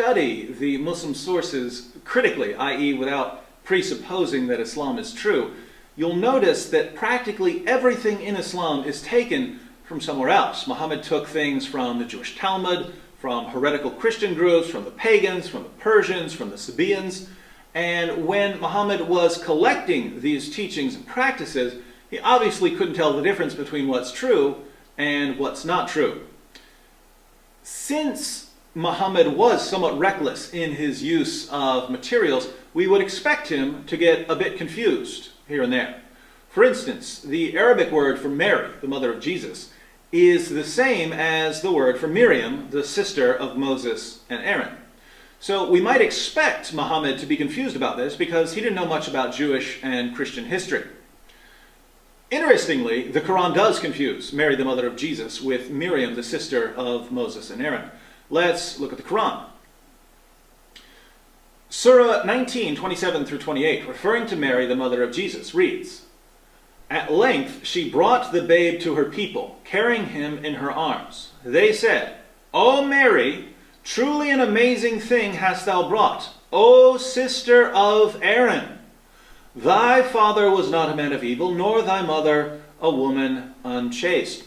study the Muslim sources critically, i.e. without presupposing that Islam is true, you'll notice that practically everything in Islam is taken from somewhere else. Muhammad took things from the Jewish Talmud, from heretical Christian groups, from the pagans, from the Persians, from the Sabaeans. And when Muhammad was collecting these teachings and practices, he obviously couldn't tell the difference between what's true and what's not true. Since Muhammad was somewhat reckless in his use of materials, we would expect him to get a bit confused here and there. For instance, the Arabic word for Mary, the mother of Jesus, is the same as the word for Miriam, the sister of Moses and Aaron. So we might expect Muhammad to be confused about this because he didn't know much about Jewish and Christian history. Interestingly, the Quran does confuse Mary, the mother of Jesus, with Miriam, the sister of Moses and Aaron. Let's look at the Quran. Surah 19, 27 through 28, referring to Mary, the mother of Jesus, reads, "At length she brought the babe to her people, carrying him in her arms. They said, 'O Mary, truly an amazing thing hast thou brought, O sister of Aaron. Thy father was not a man of evil, nor thy mother a woman unchaste.'"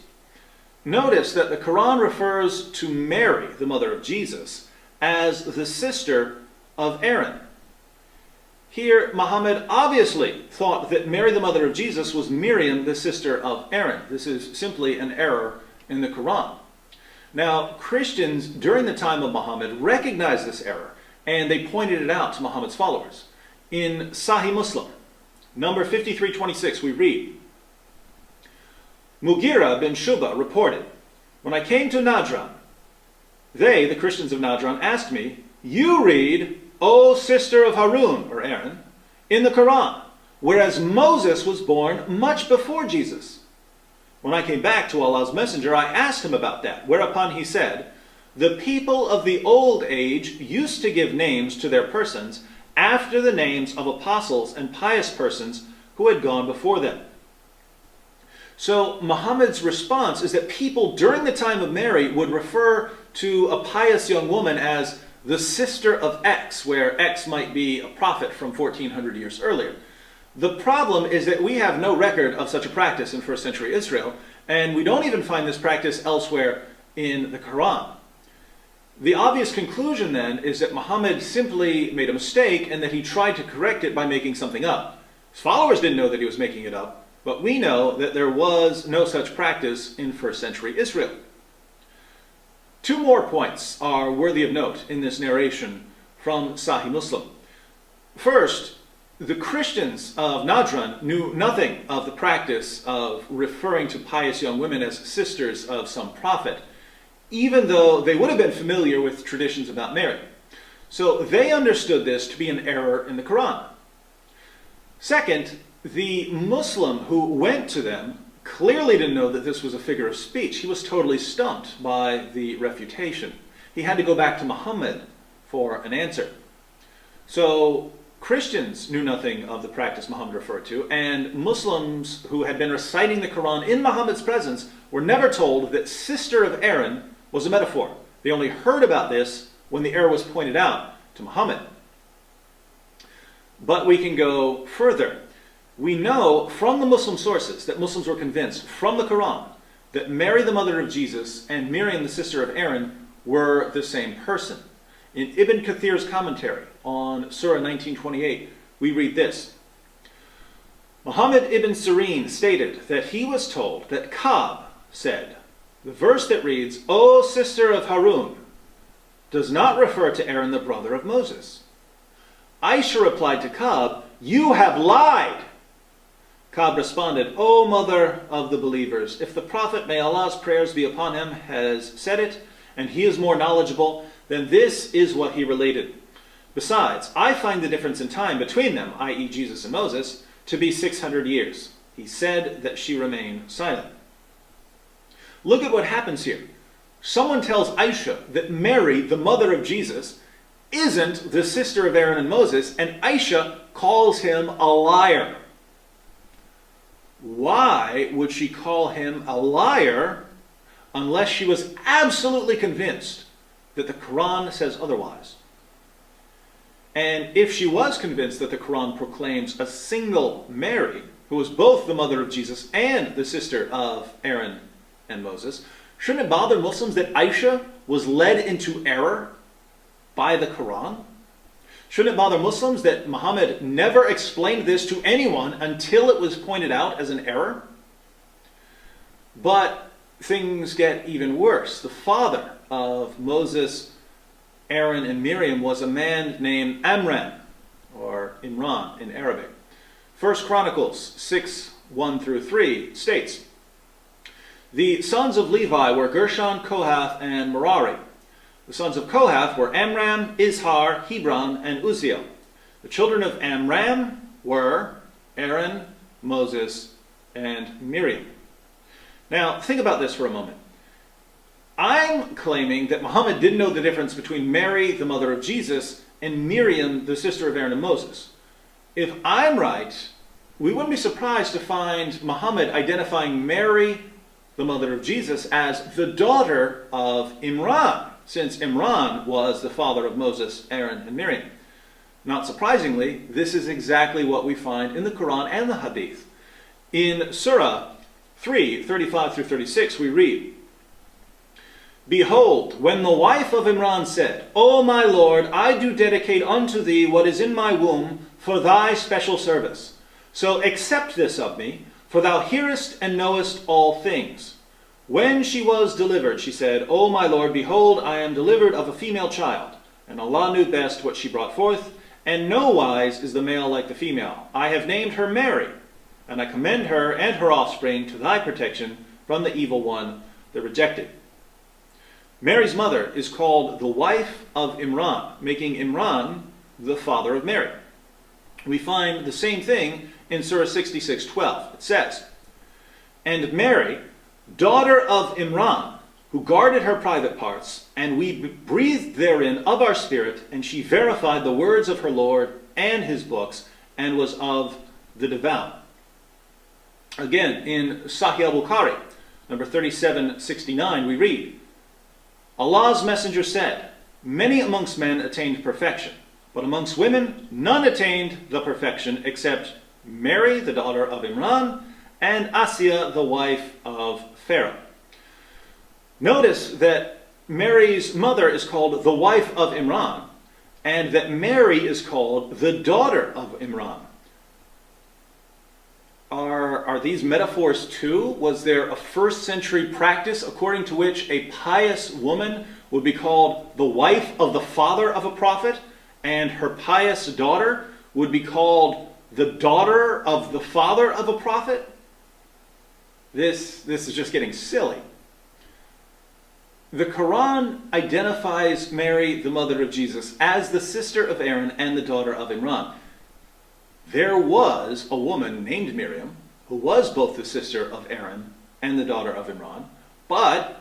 Notice that the Quran refers to Mary, the mother of Jesus, as the sister of Aaron. Here, Muhammad obviously thought that Mary, the mother of Jesus, was Miriam, the sister of Aaron. This is simply an error in the Quran. Now, Christians during the time of Muhammad recognized this error, and they pointed it out to Muhammad's followers. In Sahih Muslim, number 5326, we read, Mughira bin Shuba reported, "When I came to Najran, they, the Christians of Najran, asked me, 'You read, O sister of Harun,' or Aaron, 'in the Quran, whereas Moses was born much before Jesus.' When I came back to Allah's Messenger, I asked him about that, whereupon he said, 'The people of the old age used to give names to their persons after the names of apostles and pious persons who had gone before them.'" So Muhammad's response is that people during the time of Mary would refer to a pious young woman as the sister of X, where X might be a prophet from 1400 years earlier. The problem is that we have no record of such a practice in first century Israel, and we don't even find this practice elsewhere in the Quran. The obvious conclusion then is that Muhammad simply made a mistake and that he tried to correct it by making something up. His followers didn't know that he was making it up, but we know that there was no such practice in first century Israel. Two more points are worthy of note in this narration from Sahih Muslim. First, the Christians of Najran knew nothing of the practice of referring to pious young women as sisters of some prophet, even though they would have been familiar with traditions about Mary. So they understood this to be an error in the Quran. Second, the Muslim who went to them clearly didn't know that this was a figure of speech. He was totally stumped by the refutation. He had to go back to Muhammad for an answer. So Christians knew nothing of the practice Muhammad referred to, and Muslims who had been reciting the Quran in Muhammad's presence were never told that sister of Aaron was a metaphor. They only heard about this when the error was pointed out to Muhammad. But we can go further. We know from the Muslim sources that Muslims were convinced from the Quran that Mary, the mother of Jesus, and Miriam, the sister of Aaron, were the same person. In Ibn Kathir's commentary on Surah 1928, we read this. Muhammad ibn Sirin stated that he was told that Ka'b said, the verse that reads, "O sister of Harun," does not refer to Aaron, the brother of Moses. Aisha replied to Ka'b, "You have lied." Ka'b responded, "O mother of the believers, if the Prophet, may Allah's prayers be upon him, has said it, and he is more knowledgeable, then this is what he related. Besides, I find the difference in time between them, i.e. Jesus and Moses, to be 600 years. He said that she remained silent." Look at what happens here. Someone tells Aisha that Mary, the mother of Jesus, isn't the sister of Aaron and Moses, and Aisha calls him a liar. Why would she call him a liar unless she was absolutely convinced that the Quran says otherwise? And if she was convinced that the Quran proclaims a single Mary, who was both the mother of Jesus and the sister of Aaron and Moses, shouldn't it bother Muslims that Aisha was led into error by the Quran? Shouldn't it bother Muslims that Muhammad never explained this to anyone until it was pointed out as an error? But things get even worse. The father of Moses, Aaron, and Miriam was a man named Amram, or Imran in Arabic. 1 Chronicles 6:1-3 states, "The sons of Levi were Gershon, Kohath, and Merari. The sons of Kohath were Amram, Izhar, Hebron, and Uzziel. The children of Amram were Aaron, Moses, and Miriam." Now, think about this for a moment. I'm claiming that Muhammad didn't know the difference between Mary, the mother of Jesus, and Miriam, the sister of Aaron and Moses. If I'm right, we wouldn't be surprised to find Muhammad identifying Mary, the mother of Jesus, as the daughter of Imran, since Imran was the father of Moses, Aaron, and Miriam. Not surprisingly, this is exactly what we find in the Quran and the Hadith. In Surah 3:35-36, we read, "Behold, when the wife of Imran said, O my Lord, I do dedicate unto thee what is in my womb for thy special service. So accept this of me, for thou hearest and knowest all things. When she was delivered, she said, O my Lord, behold, I am delivered of a female child. And Allah knew best what she brought forth, and no wise is the male like the female. I have named her Mary, and I commend her and her offspring to thy protection from the evil one, the rejected." Mary's mother is called the wife of Imran, making Imran the father of Mary. We find the same thing in Surah 66:12. It says, "And Mary, daughter of Imran, who guarded her private parts, and we breathed therein of our spirit, and she verified the words of her Lord and his books, and was of the devout." Again, in Sahih al-Bukhari, number 3769, we read, "Allah's messenger said, many amongst men attained perfection, but amongst women none attained the perfection except Mary, the daughter of Imran, and Asiya, the wife of Pharaoh." Notice that Mary's mother is called the wife of Imran, and that Mary is called the daughter of Imran. Are these metaphors too? Was there a first century practice according to which a pious woman would be called the wife of the father of a prophet, and her pious daughter would be called the daughter of the father of a prophet? This is just getting silly. The Quran identifies Mary, the mother of Jesus, as the sister of Aaron and the daughter of Imran. There was a woman named Miriam who was both the sister of Aaron and the daughter of Imran, but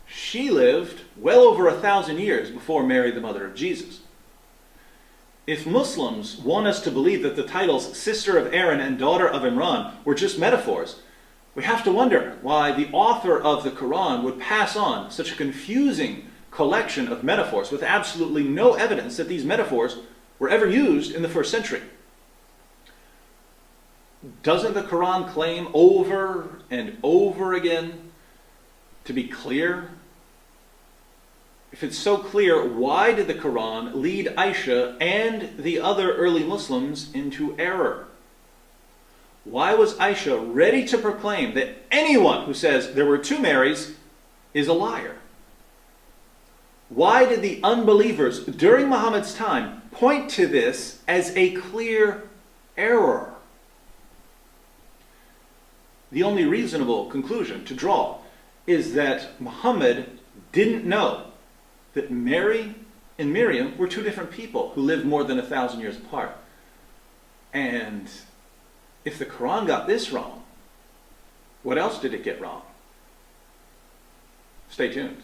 she lived well over 1,000 years before Mary, the mother of Jesus. If Muslims want us to believe that the titles sister of Aaron and daughter of Imran were just metaphors, we have to wonder why the author of the Quran would pass on such a confusing collection of metaphors with absolutely no evidence that these metaphors were ever used in the first century. Doesn't the Quran claim over and over again to be clear? If it's so clear, why did the Quran lead Aisha and the other early Muslims into error? Why was Aisha ready to proclaim that anyone who says there were two Marys is a liar? Why did the unbelievers during Muhammad's time point to this as a clear error? The only reasonable conclusion to draw is that Muhammad didn't know that Mary and Miriam were two different people who lived more than 1,000 years apart. And if the Quran got this wrong, what else did it get wrong? Stay tuned.